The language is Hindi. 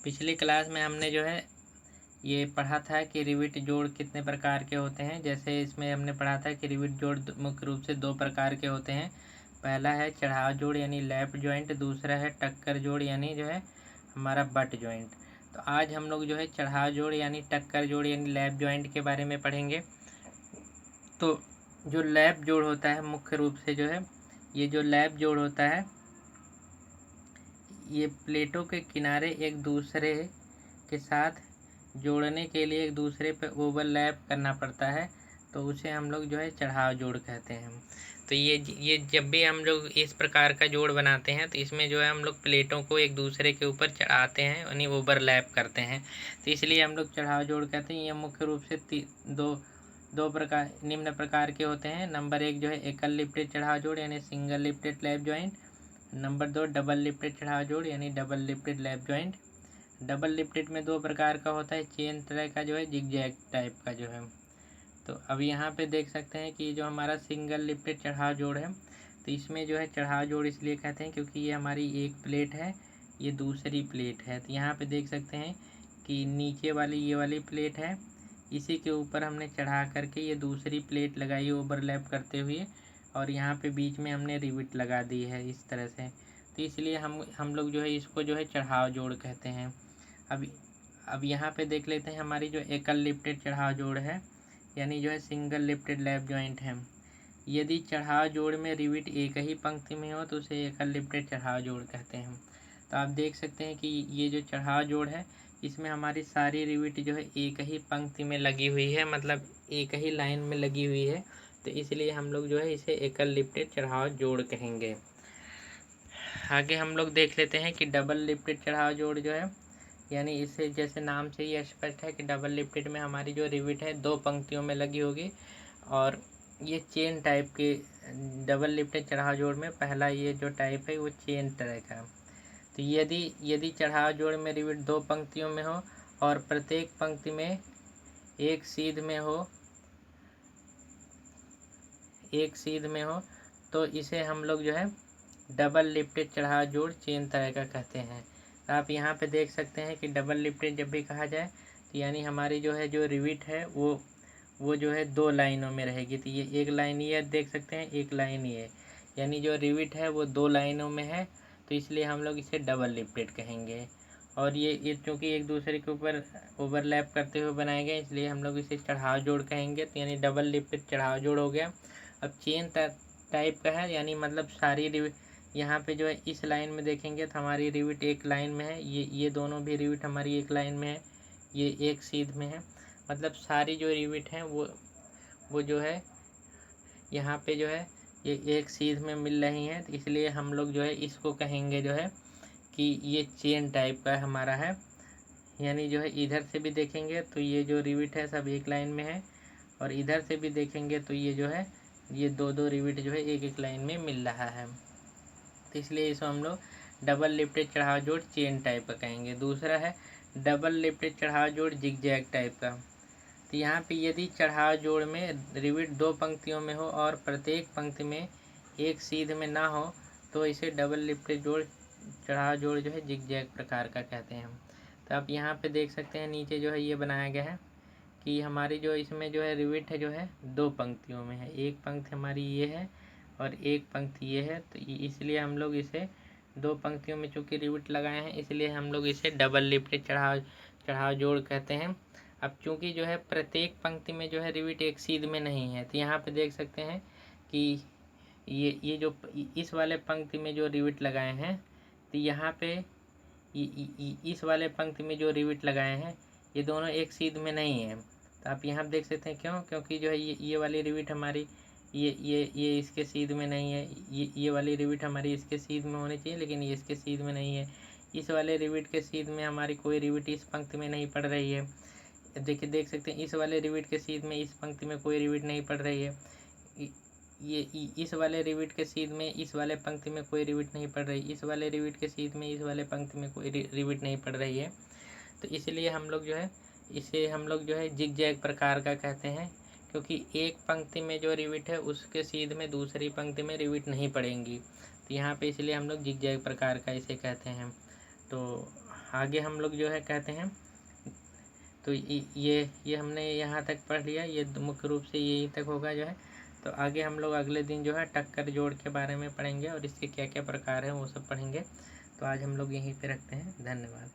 पिछली क्लास में हमने जो है ये पढ़ा था कि रिविट जोड़ कितने प्रकार के होते हैं। जैसे इसमें हमने पढ़ा था कि रिविट जोड़ मुख्य रूप से दो प्रकार के होते हैं। पहला है चढ़ाव जोड़ यानी लैप जॉइंट, दूसरा है टक्कर जोड़ यानी जो है हमारा बट जॉइंट। तो आज हम लोग जो है चढ़ाव जोड़ यानी टक्कर जोड़ यानी लैप जॉइंट के बारे में पढ़ेंगे। तो जो लैप जोड़ होता है मुख्य रूप से जो है ये जो लैप जोड़ होता है ये प्लेटों के किनारे एक दूसरे के साथ जोड़ने के लिए एक दूसरे पे ओवरलैप करना पड़ता है, तो उसे हम लोग जो है चढ़ाव जोड़ कहते हैं। तो ये जब भी हम लोग इस प्रकार का जोड़ बनाते हैं तो इसमें जो है हम लोग प्लेटों को एक दूसरे के ऊपर चढ़ाते हैं यानी ओवरलैप करते हैं, तो इसलिए हम लोग चढ़ाव जोड़ कहते हैं। ये मुख्य रूप से दो प्रकार निम्न प्रकार के होते हैं। नंबर 1 जो है एकल लिप्टेड चढ़ाव जोड़ यानी single riveted lap joint. Number 2 double riveted चढ़ाव जोड़ यानी double riveted lap joint. Double riveted में दो प्रकार का होता है, चेन तरह का जो है जिगजैग टाइप का जो है। तो अब यहाँ पे देख सकते हैं कि जो हमारा सिंगल लिप्टेड चढ़ाव जोड़ है तो इसमें जो है चढ़ाव जोड़ इसलिए कहते हैं क्योंकि ये हमारी एक प्लेट है, ये दूसरी प्लेट है। तो यहाँ पे देख सकते हैं कि नीचे वाली ये वाली प्लेट है, इसी के ऊपर हमने चढ़ा करके ये दूसरी प्लेट लगाई ओवरलैप करते हुए, और यहाँ पे बीच में हमने रिविट लगा दी है इस तरह से। तो इसलिए हम लोग जो है इसको जो है चढ़ाव जोड़ कहते हैं। अब यहाँ पे देख लेते हैं हमारी जो एकल लिप्टेड चढ़ाव जोड़ है यानी जो है सिंगल लिप्टेड लैप जॉइंट है। यदि चढ़ाव जोड़ में रिविट एक ही पंक्ति में हो तो उसे एकल लिप्टेड चढ़ाव जोड़ कहते हैं। तो आप देख सकते हैं कि ये जो चढ़ाव जोड़ है इसमें हमारी सारी रिविट जो है एक ही पंक्ति में लगी हुई है, मतलब एक ही लाइन में लगी हुई है, तो इसलिए हम लोग जो है इसे एकल लिप्टेड चढ़ाव जोड़ कहेंगे। आगे हम लोग देख लेते हैं कि डबल लिप्टेड चढ़ाव जोड़ जो है यानी इसे जैसे नाम से ही स्पष्ट है कि डबल लिप्टेड में हमारी जो रिविट है दो पंक्तियों में लगी होगी, और ये चेन टाइप के डबल लिप्टेड चढ़ाव जोड़ में पहला ये जो टाइप है वो चेन तरह का। तो यदि चढ़ाव जोड़ में रिविट दो पंक्तियों में हो और प्रत्येक पंक्ति में एक सीध में हो तो इसे हम लोग जो है डबल लिप्टेड चढ़ाव जोड़ चेन तरह का कहते हैं। तो आप यहाँ पे देख सकते हैं कि डबल लिप्टेड जब भी कहा जाए तो यानी हमारी जो है जो रिविट है वो जो है दो लाइनों में रहेगी। तो ये एक लाइन ये देख सकते हैं, एक लाइन ये, यानी जो रिविट है वो दो लाइनों में है, तो इसलिए हम लोग इसे डबल लिप्टेड कहेंगे। और ये चूँकि एक दूसरे के ऊपर ओवरलैप करते हुए बनाए गए इसलिए हम लोग इसे चढ़ाव जोड़ कहेंगे। तो यानी डबल लिप्टेड चढ़ाव जोड़ हो गया। अब चेन टाइप का है यानी मतलब सारी रिविट यहाँ पे जो है इस लाइन में देखेंगे तो हमारी रिविट एक लाइन में है, ये दोनों भी रिविट हमारी एक लाइन में है, ये एक सीध में है, मतलब सारी जो रिविट हैं वो जो है यहाँ पे जो है ये एक सीध में मिल रही हैं, तो इसलिए हम लोग जो है इसको कहेंगे जो है कि ये चेन टाइप का हमारा है। यानी जो है इधर से भी देखेंगे तो ये जो रिविट है सब एक लाइन में है, और इधर से भी देखेंगे तो ये जो है ये दो रिविट जो है एक एक लाइन में मिल रहा है, तो इसलिए इसको हम लोग डबल लिप्टेड चढ़ाव जोड़ चेन टाइप का कहेंगे। दूसरा है डबल लिप्टेड चढ़ाव जोड़ जिगजैग टाइप का। तो यहाँ पे यदि चढ़ाव जोड़ में रिविट दो पंक्तियों में हो और प्रत्येक पंक्ति में एक सीध में ना हो तो इसे डबल लिप्टेड जोड़ चढ़ाव जोड़ जो है जिगजैग प्रकार का कहते हैं। तो आप यहाँ पे देख सकते हैं नीचे जो है ये बनाया गया है कि हमारी जो इसमें जो है रिविट है जो है दो पंक्तियों में है, एक पंक्ति हमारी ये है और एक पंक्ति ये है, तो इसलिए हम लोग इसे दो पंक्तियों में चूँकि रिविट लगाए हैं इसलिए हम लोग इसे डबल लिप्टेड चढ़ाव जोड़ कहते हैं। अब चूँकि जो है प्रत्येक पंक्ति में जो है रिविट एक सीध में नहीं है, तो यहाँ पे देख सकते हैं कि ये जो इस वाले पंक्ति में जो रिविट लगाए हैं तो यहाँ पे इस वाले पंक्ति में जो रिविट लगाए हैं ये दोनों एक सीध में नहीं है। तो आप यहाँ देख सकते हैं क्यों, क्योंकि जो है ये वाली रिविट हमारी ये इसके सीध में नहीं है, ये वाली रिविट हमारी इसके सीध में होनी चाहिए लेकिन ये इसके सीध में नहीं है। इस वाले रिविट के सीध में हमारी कोई रिविट इस पंक्ति में नहीं पड़ रही है। देखिए देख सकते हैं इस वाले रिविट के सीध में इस पंक्ति में कोई रिविट नहीं पड़ रही है। ये इस वाले रिविट के सीध में इस वाले पंक्ति में कोई रिविट नहीं पड़ रही, इस वाले रिविट के सीध में इस वाले पंक्ति में कोई रिविट नहीं पड़ रही है। तो इसलिए हम लोग जो है इसे हम लोग जो है जिगजैग प्रकार का कहते हैं, क्योंकि एक पंक्ति में जो रिविट है उसके सीध में दूसरी पंक्ति में रिविट नहीं पड़ेंगी, तो यहाँ पे इसलिए हम लोग जिगजैग प्रकार का इसे कहते हैं। तो आगे हम लोग जो है कहते हैं, तो ये हमने यहाँ तक पढ़ लिया, ये मुख्य रूप से यही तक होगा जो है। तो आगे हम लोग अगले दिन जो है टक्कर जोड़ के बारे में पढ़ेंगे और इसके क्या क्या प्रकार हैं वो सब पढ़ेंगे। तो आज हम लोग यहीं पे रखते हैं। धन्यवाद।